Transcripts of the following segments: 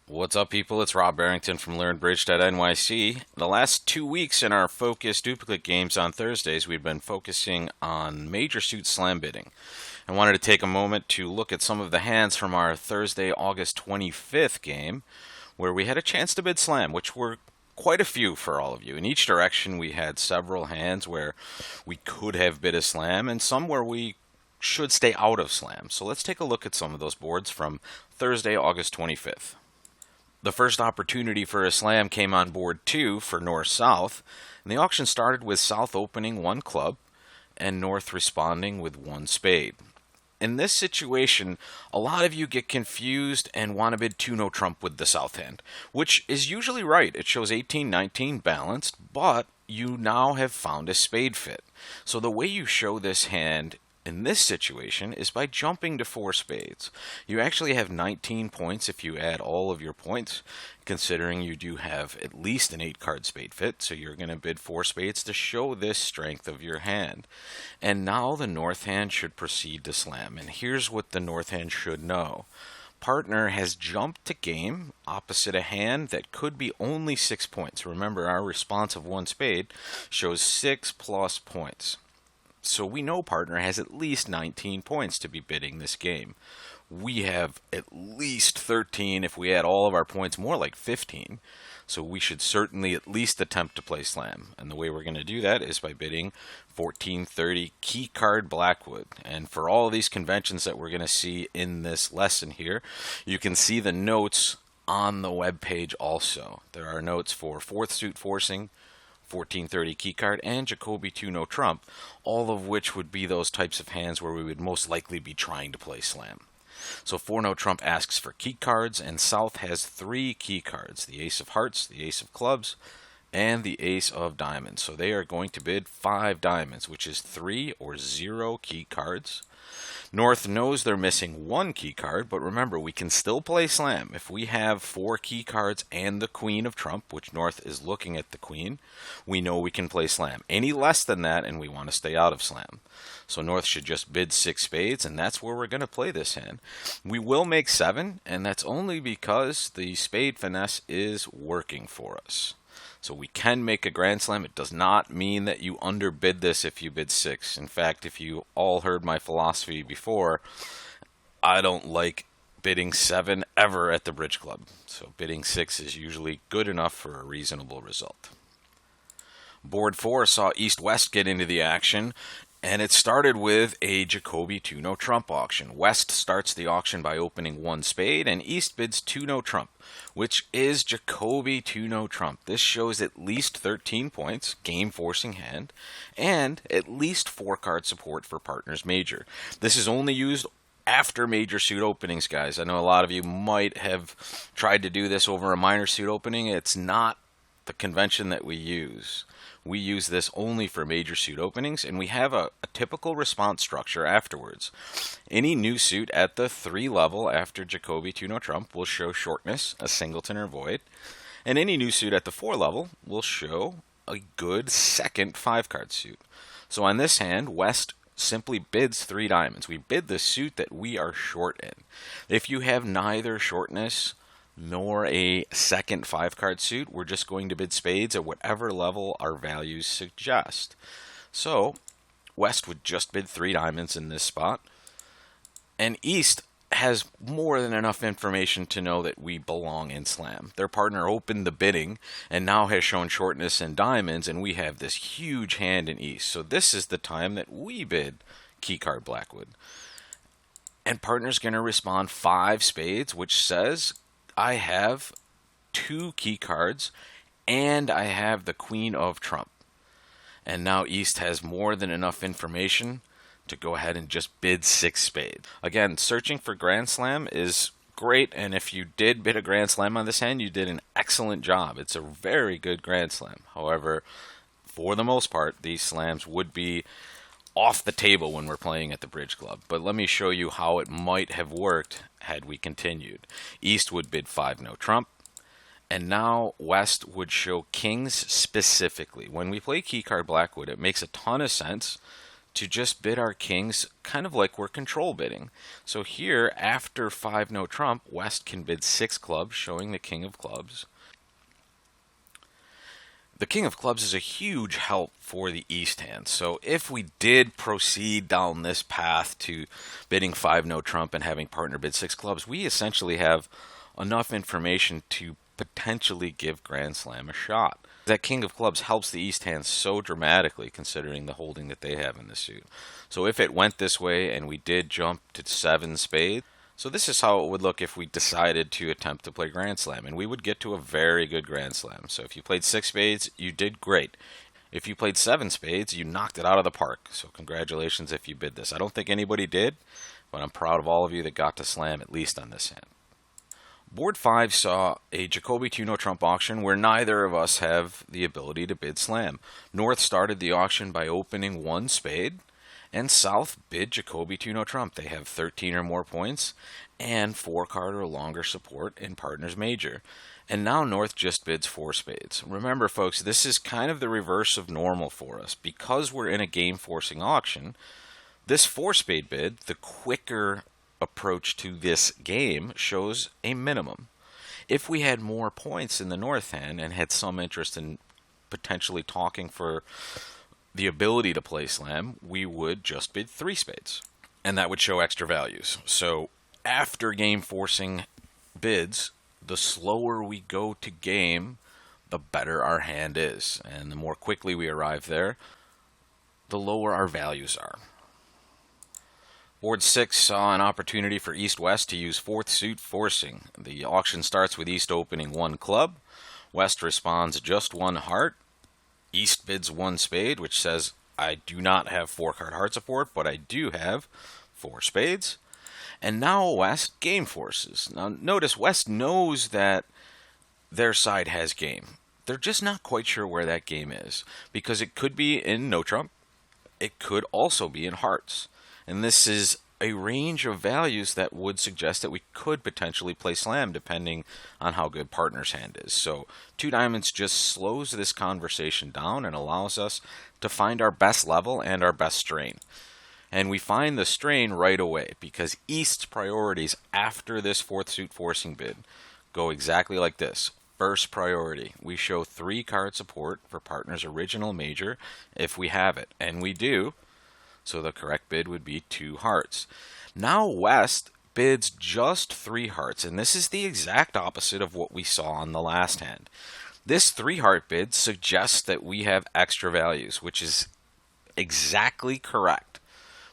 What's up, people? It's Rob Barrington from LearnBridge.nyc. The last 2 weeks in our focus duplicate games on Thursdays, we've been focusing on major suit slam bidding. I wanted to take a moment to look at some of the hands from our Thursday, August 25th game, where we had a chance to bid slam, which were quite a few for all of you. In each direction, we had several hands where we could have bid a slam, and some where we should stay out of slam. So let's take a look at some of those boards from Thursday, August 25th. The first opportunity for a slam came on board 2 for North-South, and the auction started with South opening 1 club and North responding with 1 spade. In this situation, a lot of you get confused and want to bid 2 no trump with the South hand, which is usually right. It shows 18-19 balanced, but you now have found a spade fit. So the way you show this hand in this situation is by jumping to 4 spades. You actually have 19 points if you add all of your points, considering you do have at least an 8-card spade fit, so you're going to bid 4 spades to show this strength of your hand. And now the North hand should proceed to slam, and here's what the North hand should know. Partner has jumped to game opposite a hand that could be only 6 points. Remember, our response of 1 spade shows 6 plus points. So we know partner has at least 19 points to be bidding this game. We have at least 13 if we add all of our points, more like 15. So we should certainly at least attempt to play slam. And the way we're going to do that is by bidding 1430 Keycard Blackwood. And for all of these conventions that we're going to see in this lesson here, you can see the notes on the web page also. There are notes for 4th suit forcing, 1430 Keycard, and Jacoby 2 no trump, all of which would be those types of hands where we would most likely be trying to play slam. So 4 no trump asks for key cards, and South has 3 key cards: the ace of hearts, the ace of clubs, and the ace of diamonds. So they are going to bid 5 diamonds, which is 3 or 0 key cards. North knows they're missing 1 key card, but remember, we can still play slam. If we have 4 key cards and the queen of trump, which North is looking at the queen, we know we can play slam. Any less than that, and we want to stay out of slam. So North should just bid 6 spades, and that's where we're going to play this hand. We will make 7, and that's only because the spade finesse is working for us. So we can make a grand slam. It does not mean that you underbid this if you bid 6. In fact, if you all heard my philosophy before, I don't like bidding 7 ever at the bridge club. So bidding 6 is usually good enough for a reasonable result. Board 4 saw East-West get into the action, and it started with a Jacoby 2 no trump auction. West starts the auction by opening 1 spade, and East bids 2 no trump, which is Jacoby 2 no trump. This shows at least 13 points, game forcing hand, and at least 4 card support for partners major. This is only used after major suit openings, guys. I know a lot of you might have tried to do this over a minor suit opening. It's not the convention that we use. We use this only for major suit openings, and we have a typical response structure afterwards. Any new suit at the 3 level after Jacoby 2 no trump will show shortness, a singleton or void, and any new suit at the 4 level will show a good second 5-card suit. So on this hand, West simply bids 3 diamonds. We bid the suit that we are short in. If you have neither shortness nor a second 5-card suit, we're just going to bid spades at whatever level our values suggest. So West would just bid 3 diamonds in this spot, and East has more than enough information to know that we belong in slam. Their partner opened the bidding and now has shown shortness in diamonds, and we have this huge hand in East. So this is the time that we bid Keycard Blackwood. And partner's going to respond 5 spades, which says I have 2 key cards, and I have the queen of trump. And now East has more than enough information to go ahead and just bid 6 spades. Again, searching for grand slam is great, and if you did bid a grand slam on this hand, you did an excellent job. It's a very good grand slam. However, for the most part, these slams would be off the table when we're playing at the bridge club. But let me show you how it might have worked had we continued. East would bid 5 no trump, and now West would show kings specifically. When we play Keycard Blackwood, it makes a ton of sense to just bid our kings kind of like we're control bidding. So here, after 5 no trump, West can bid 6 clubs, showing the king of clubs. The king of clubs is a huge help for the East hand. So if we did proceed down this path to bidding 5 no trump and having partner bid 6 clubs, we essentially have enough information to potentially give Grand Slam a shot. That king of clubs helps the East hand so dramatically considering the holding that they have in the suit. So if it went this way and we did jump to 7 spades, so this is how it would look if we decided to attempt to play Grand Slam, and we would get to a very good Grand Slam. So if you played 6 spades, you did great. If you played 7 spades, you knocked it out of the park. So congratulations if you bid this. I don't think anybody did, but I'm proud of all of you that got to slam at least on this hand. Board 5 saw a Jacoby 2 no trump auction where neither of us have the ability to bid slam. North started the auction by opening 1 spade, and South bid Jacoby 2 no trump. They have 13 or more points and 4 card or longer support in Partners Major. And now North just bids 4 spades. Remember, folks, this is kind of the reverse of normal for us. Because we're in a game-forcing auction, this 4 spade bid, the quicker approach to this game, shows a minimum. If we had more points in the North hand and had some interest in potentially talking for the ability to play slam, we would just bid 3 spades, and that would show extra values. So after game forcing bids, the slower we go to game, the better our hand is, and the more quickly we arrive there, the lower our values are. Board 6 saw an opportunity for East-West to use 4th suit forcing. The auction starts with East opening 1 club. West responds just 1 heart. East bids 1 spade, which says, I do not have 4 card heart support, but I do have 4 spades. And now West game forces. Now notice West knows that their side has game. They're just not quite sure where that game is, because it could be in no trump. It could also be in hearts. And this is a range of values that would suggest that we could potentially play slam depending on how good Partner's hand is. So 2 diamonds just slows this conversation down and allows us to find our best level and our best strain. And we find the strain right away because East's priorities after this 4th suit forcing bid go exactly like this. First priority, we show 3 card support for Partner's original major if we have it, and we do. So the correct bid would be 2 hearts. Now West bids just 3 hearts, and this is the exact opposite of what we saw on the last hand. This 3 heart bid suggests that we have extra values, which is exactly correct.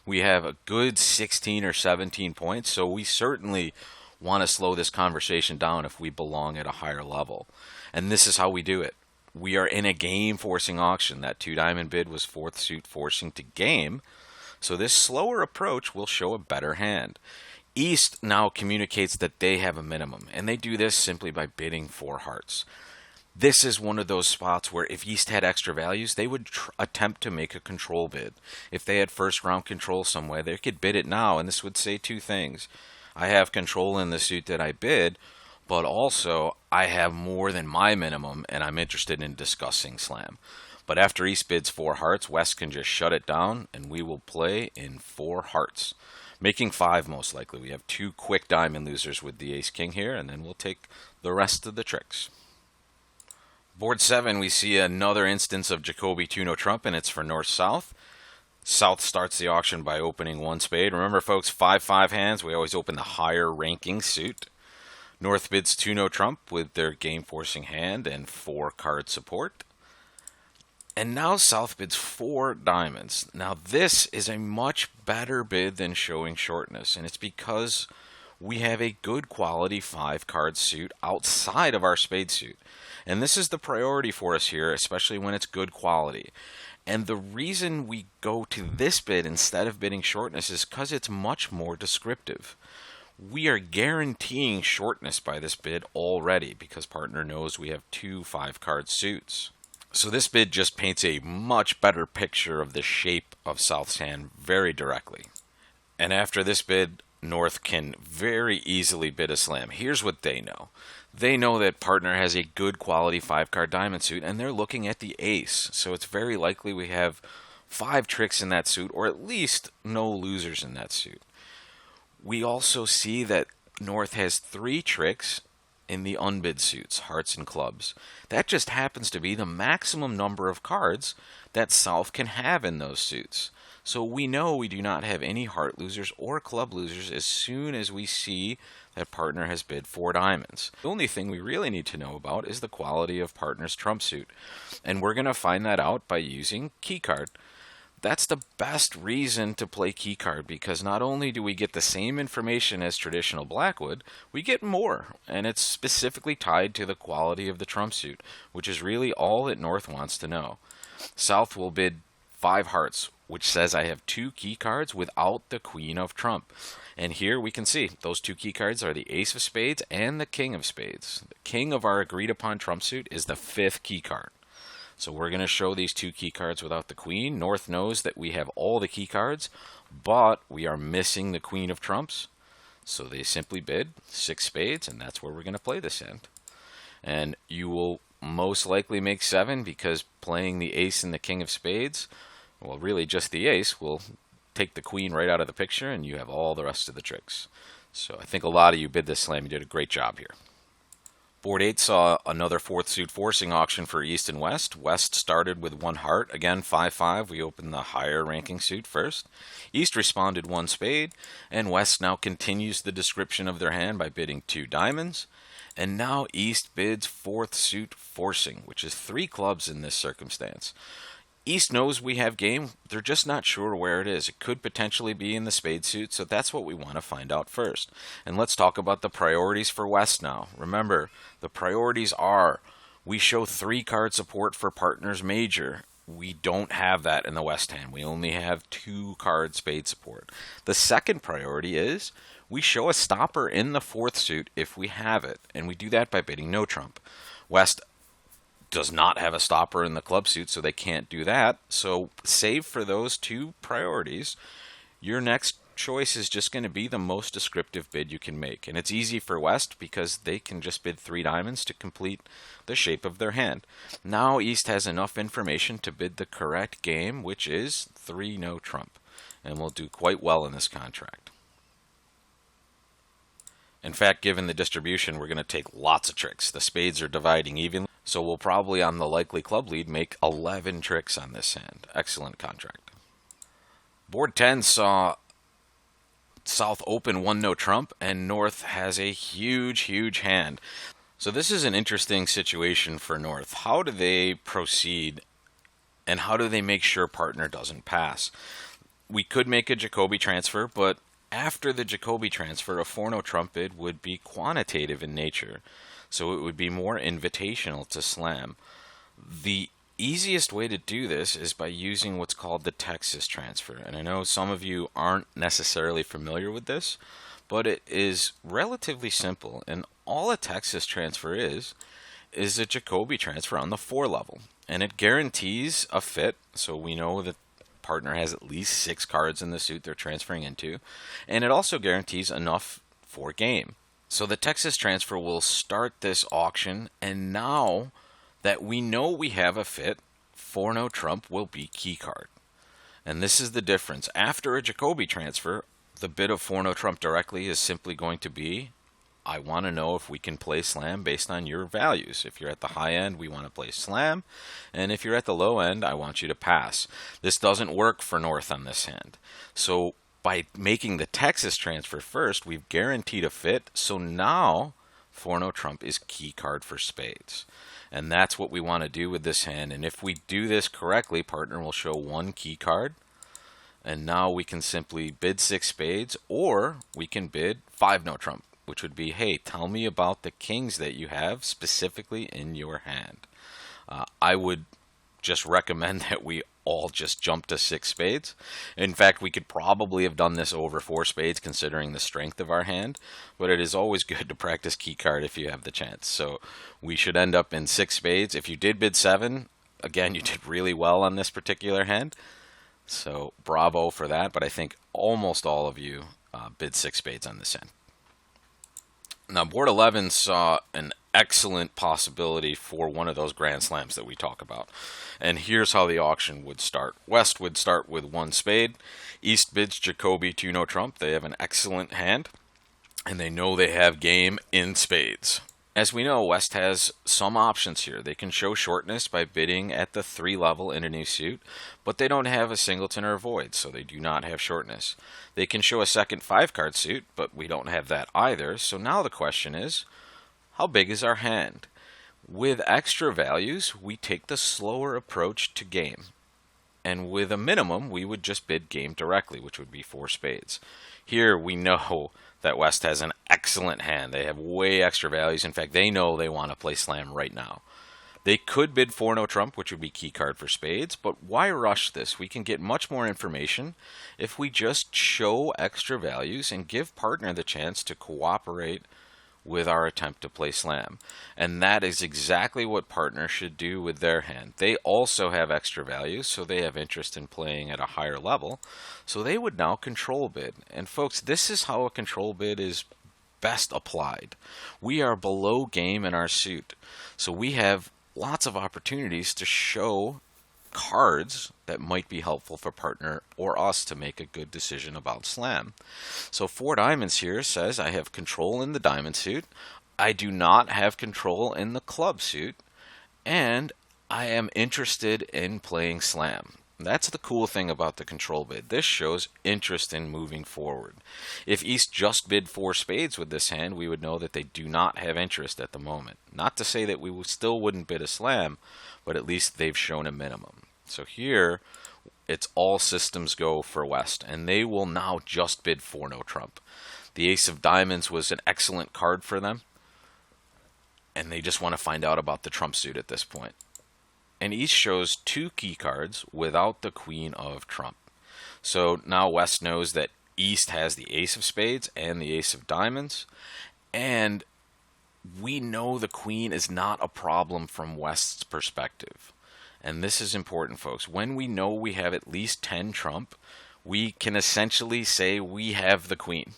We have a good 16 or 17 points, so we certainly want to slow this conversation down if we belong at a higher level. And this is how we do it. We are in a game forcing auction. That 2 diamond bid was 4th suit forcing to game. So this slower approach will show a better hand. East now communicates that they have a minimum, and they do this simply by bidding 4 hearts. This is one of those spots where if East had extra values, they would attempt to make a control bid. If they had first round control somewhere, they could bid it now, and this would say 2 things. I have control in the suit that I bid, but also I have more than my minimum, and I'm interested in discussing slam. But after East bids 4 hearts, West can just shut it down, and we will play in 4 hearts. Making 5 most likely. We have 2 quick diamond losers with the ace-king here, and then we'll take the rest of the tricks. Board 7, we see another instance of Jacoby 2 no trump, and it's for North-South. South starts the auction by opening 1 spade. Remember, folks, 5-5 hands, we always open the higher ranking suit. North bids 2 no trump with their game-forcing hand and 4 card support. And now South bids 4 diamonds. Now this is a much better bid than showing shortness, and it's because we have a good quality 5 card suit outside of our spade suit. And this is the priority for us here, especially when it's good quality. And the reason we go to this bid instead of bidding shortness is because it's much more descriptive. We are guaranteeing shortness by this bid already because partner knows we have 2 5-card suits. So this bid just paints a much better picture of the shape of South's hand very directly. And after this bid, North can very easily bid a slam. Here's what they know. They know that partner has a good quality 5-card diamond suit, and they're looking at the ace. So it's very likely we have 5 tricks in that suit, or at least no losers in that suit. We also see that North has 3 tricks in the unbid suits, hearts and clubs. That just happens to be the maximum number of cards that South can have in those suits. So we know we do not have any heart losers or club losers as soon as we see that partner has bid 4 diamonds. The only thing we really need to know about is the quality of partner's trump suit. And we're going to find that out by using Keycard. That's the best reason to play Keycard, because not only do we get the same information as traditional Blackwood, we get more, and it's specifically tied to the quality of the trump suit, which is really all that North wants to know. South will bid 5 hearts, which says I have 2 Keycards without the Queen of Trump. And here we can see those 2 Keycards are the Ace of Spades and the King of Spades. The King of our agreed upon trump suit is the 5th Keycard. So we're going to show these 2 Keycards without the Queen. North knows that we have all the Keycards, but we are missing the Queen of Trumps. So they simply bid 6 spades, and that's where we're going to play this hand. And you will most likely make 7, because playing the Ace and the King of Spades, well, really just the Ace, will take the Queen right out of the picture, and you have all the rest of the tricks. So I think a lot of you bid this slam. You did a great job here. Board 8 saw another 4th suit forcing auction for East and West. West started with 1 heart. Again, 5-5. We opened the higher ranking suit first. East responded 1 spade, and West now continues the description of their hand by bidding 2 diamonds. And now East bids 4th suit forcing, which is 3 clubs in this circumstance. East knows we have game. They're just not sure where it is. It could potentially be in the spade suit, so that's what we want to find out first. And let's talk about the priorities for West now. Remember, the priorities are, we show 3 card support for partners major. We don't have that in the West hand. We only have 2 card spade support. The second priority is, we show a stopper in the 4th suit if we have it, and we do that by bidding no trump. West does not have a stopper in the club suit, so they can't do that. So save for those 2 priorities. Your next choice is just going to be the most descriptive bid you can make. And it's easy for West because they can just bid 3 diamonds to complete the shape of their hand. Now East has enough information to bid the correct game, which is 3 no trump. And we'll do quite well in this contract. In fact, given the distribution, we're going to take lots of tricks. The spades are dividing evenly, so we'll probably, on the likely club lead, make 11 tricks on this hand. Excellent contract. Board 10 saw South open 1 no trump, and North has a huge, huge hand. So this is an interesting situation for North. How do they proceed, and how do they make sure partner doesn't pass? We could make a Jacoby transfer, but after the Jacoby transfer, a 4 no trump bid would be quantitative in nature, so it would be more invitational to slam. The easiest way to do this is by using what's called the Texas transfer, and I know some of you aren't necessarily familiar with this, but it is relatively simple, and all a Texas transfer is a Jacoby transfer on the 4 level, and it guarantees a fit, so we know that partner has at least 6 cards in the suit they're transferring into, and it also guarantees enough for game. So the Texas transfer will start this auction, and now that we know we have a fit, 4 no trump will be Keycard. And this is the difference. After a Jacoby transfer, the bid of 4 no trump directly is simply going to be, I want to know if we can play slam based on your values. If you're at the high end, we want to play slam. And if you're at the low end, I want you to pass. This doesn't work for North on this hand. So by making the Texas transfer first, we've guaranteed a fit. So now 4 no trump is Keycard for spades. And that's what we want to do with this hand. And if we do this correctly, partner will show 1 Keycard. And now we can simply bid 6 spades, or we can bid 5 no trump, which would be, hey, tell me about the kings that you have specifically in your hand. I would just recommend that we all just jump to 6 spades. In fact, we could probably have done this over 4 spades considering the strength of our hand, but it is always good to practice Keycard if you have the chance. So we should end up in 6 spades. If you did bid 7, again, you did really well on this particular hand. So bravo for that, but I think almost all of you bid 6 spades on this hand. Now, board 11 saw an excellent possibility for one of those grand slams that we talk about. And here's how the auction would start. West would start with 1 spade. East bids Jacoby 2 no trump. They have an excellent hand, and they know they have game in spades. As we know, West has some options here. They can show shortness by bidding at the 3 level in a new suit, but they don't have a singleton or a void, so they do not have shortness. They can show a second 5-card suit, but we don't have that either. So now the question is, how big is our hand? With extra values, we take the slower approach to game. And with a minimum, we would just bid game directly, which would be 4 spades. Here we know that West has an excellent hand. They have way extra values. In fact, they know they want to play slam right now. They could bid 4 no trump, which would be Keycard for spades, but why rush this? We can get much more information if we just show extra values and give partner the chance to cooperate with our attempt to play slam. And that is exactly what partner should do with their hand. They also have extra values, so they have interest in playing at a higher level. So they would now control bid. And folks, this is how a control bid is best applied. We are below game in our suit, so we have lots of opportunities to show cards that might be helpful for partner or us to make a good decision about slam. So 4 diamonds here says I have control in the diamond suit, I do not have control in the club suit, and I am interested in playing slam. That's the cool thing about the control bid. This shows interest in moving forward. If East just bid 4 spades with this hand, we would know that they do not have interest at the moment. Not to say that we still wouldn't bid a slam, but at least they've shown a minimum. So here, it's all systems go for West, and they will now just bid 4 no trump. The ace of diamonds was an excellent card for them, and they just want to find out about the trump suit at this point. And East shows 2 key cards without the queen of trump. So now West knows that East has the ace of spades and the ace of diamonds, and we know the queen is not a problem from West's perspective. And this is important, folks. When we know we have at least 10 trump, we can essentially say we have the queen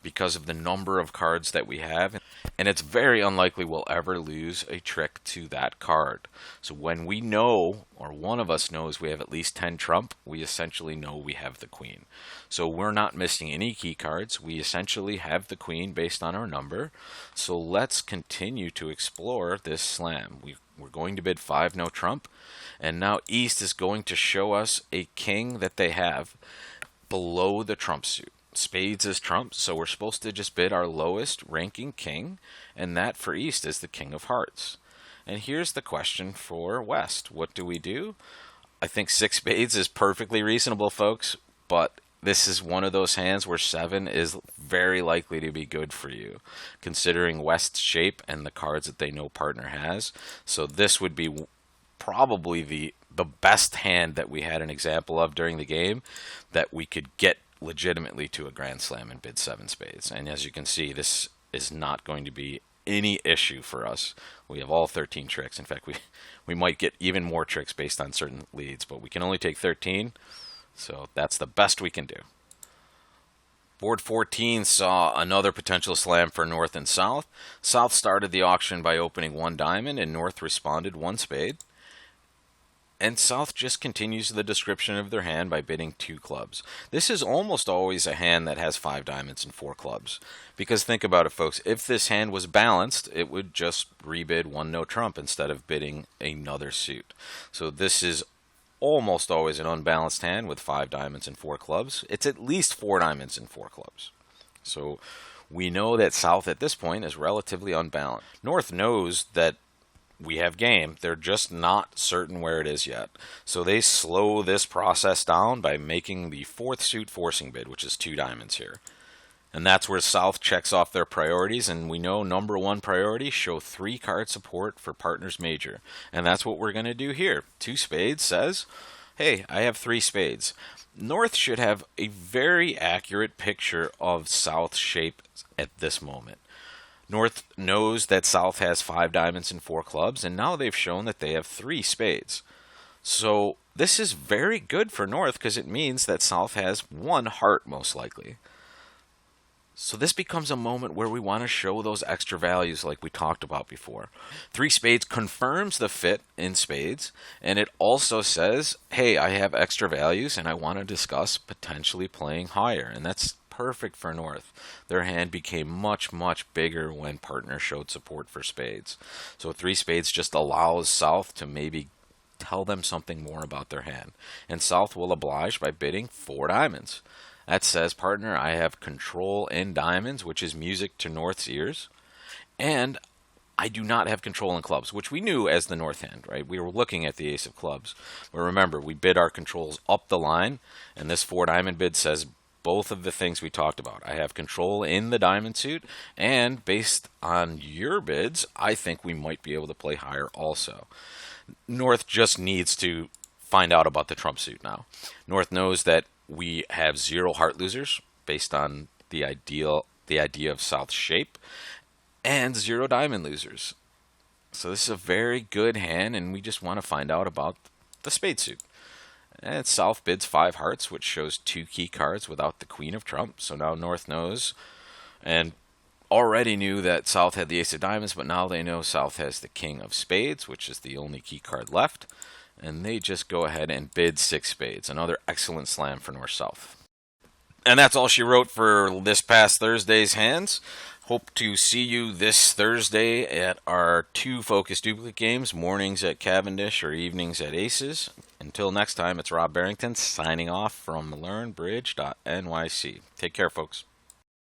because of the number of cards that we have. And it's very unlikely we'll ever lose a trick to that card. So when we know, or one of us knows we have at least 10 trump, we essentially know we have the queen. So we're not missing any key cards. We essentially have the queen based on our number. So let's continue to explore this slam. We're going to bid 5 no trump. And now East is going to show us a king that they have below the trump suit. Spades is trump, so we're supposed to just bid our lowest ranking king, and that for East is the king of hearts. And here's the question for West. What do we do? I think 6 spades is perfectly reasonable, folks, but this is one of those hands where 7 is very likely to be good for you, considering West's shape and the cards that they know partner has. So this would be probably the best hand that we had an example of during the game that we could get legitimately to a grand slam and bid 7 spades. And as you can see, this is not going to be any issue for us. We have all 13 tricks. In fact, we might get even more tricks based on certain leads, but we can only take 13, so that's the best we can do. Board 14 saw another potential slam for North and South. South started the auction by opening 1 diamond, and North responded 1 spade. And South just continues the description of their hand by bidding 2 clubs. This is almost always a hand that has 5 diamonds and 4 clubs. Because think about it, folks. If this hand was balanced, it would just rebid 1 no trump instead of bidding another suit. So this is almost always an unbalanced hand with 5 diamonds and 4 clubs. It's at least 4 diamonds and 4 clubs. So we know that South at this point is relatively unbalanced. North knows that we have game. They're just not certain where it is yet. So they slow this process down by making the 4th suit forcing bid, which is 2 diamonds here. And that's where South checks off their priorities, and we know number 1 priority, show 3 card support for partners major. And that's what we're going to do here. 2 spades says, hey, I have 3 spades. North should have a very accurate picture of South's shape at this moment. North knows that South has 5 diamonds and 4 clubs, and now they've shown that they have 3 spades. So this is very good for North because it means that South has 1 heart most likely. So this becomes a moment where we want to show those extra values like we talked about before. Three spades confirms the fit in spades, and it also says, hey, I have extra values and I want to discuss potentially playing higher. And that's perfect for North. Their hand became much, much bigger when partner showed support for spades. So three spades just allows South to maybe tell them something more about their hand. And South will oblige by bidding four diamonds. That says, partner, I have control in diamonds, which is music to North's ears. And I do not have control in clubs, which we knew as the North hand, right? We were looking at the ace of clubs. But remember, we bid our controls up the line, and this four diamond bid says both of the things we talked about. I have control in the diamond suit, and based on your bids, I think we might be able to play higher also. North just needs to find out about the trump suit now. North knows that we have zero heart losers based on the idea of South's shape, and zero diamond losers. So this is a very good hand, and we just want to find out about the spade suit. And South bids five hearts, which shows two key cards without the queen of trump. So now North knows, and already knew that South had the ace of diamonds, but now they know South has the king of spades, which is the only key card left. And they just go ahead and bid six spades. Another excellent slam for North-South. And that's all she wrote for this past Thursday's hands. Hope to see you this Thursday at our two focus duplicate games, mornings at Cavendish or evenings at Aces. Until next time, it's Rob Barrington signing off from LearnBridge.nyc. Take care, folks.